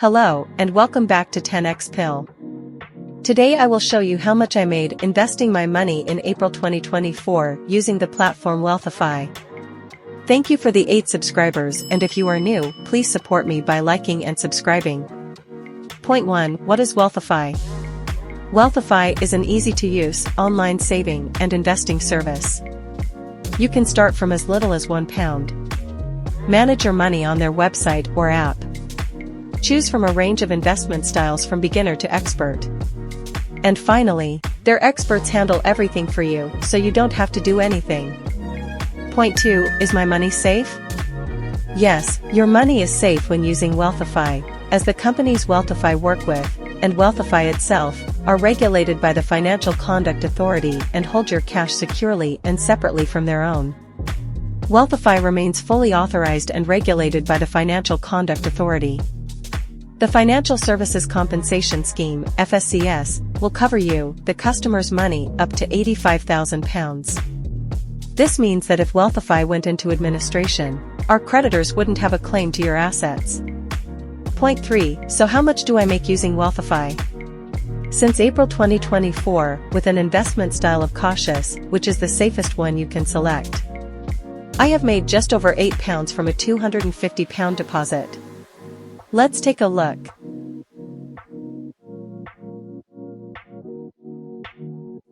Hello, and welcome back to 10x Pill. Today I will show you how much I made investing my money in April 2024 using the platform Wealthify. Thank you for the 8 subscribers, and if you are new, please support me by liking and subscribing. Point 1. What is Wealthify? Wealthify is an easy-to-use, online saving and investing service. You can start from as little as £1. Manage your money on their website or app. Choose from a range of investment styles from beginner to expert. And finally, their experts handle everything for you, so you don't have to do anything. Point 2. Is my money safe? Yes, your money is safe when using Wealthify, as the companies Wealthify work with, and Wealthify itself, are regulated by the Financial Conduct Authority and hold your cash securely and separately from their own. Wealthify remains fully authorized and regulated by the Financial Conduct Authority. The Financial Services Compensation Scheme, FSCS, will cover you, the customer's money, up to £85,000. This means that if Wealthify went into administration, our creditors wouldn't have a claim to your assets. Point 3. So how much do I make using Wealthify? Since April 2024, with an investment style of cautious, which is the safest one you can select, I have made just over £8 from a £250 deposit. Let's take a look.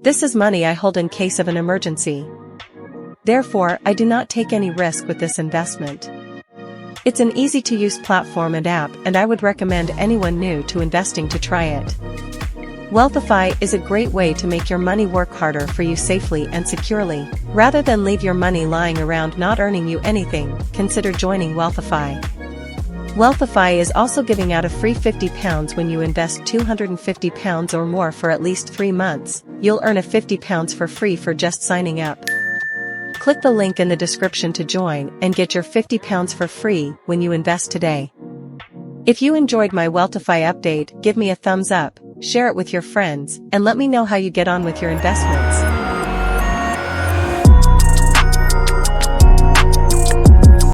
This is money I hold in case of an emergency. Therefore, I do not take any risk with this investment. It's an easy-to-use platform and app, and I would recommend anyone new to investing to try it. Wealthify is a great way to make your money work harder for you safely and securely. Rather than leave your money lying around not earning you anything, consider joining Wealthify. Wealthify is also giving out a free £50 when you invest £250 or more for at least 3 months. You'll earn a £50 for free for just signing up. Click the link in the description to join and get your £50 for free when you invest today. If you enjoyed my Wealthify update, give me a thumbs up, share it with your friends, and let me know how you get on with your investments.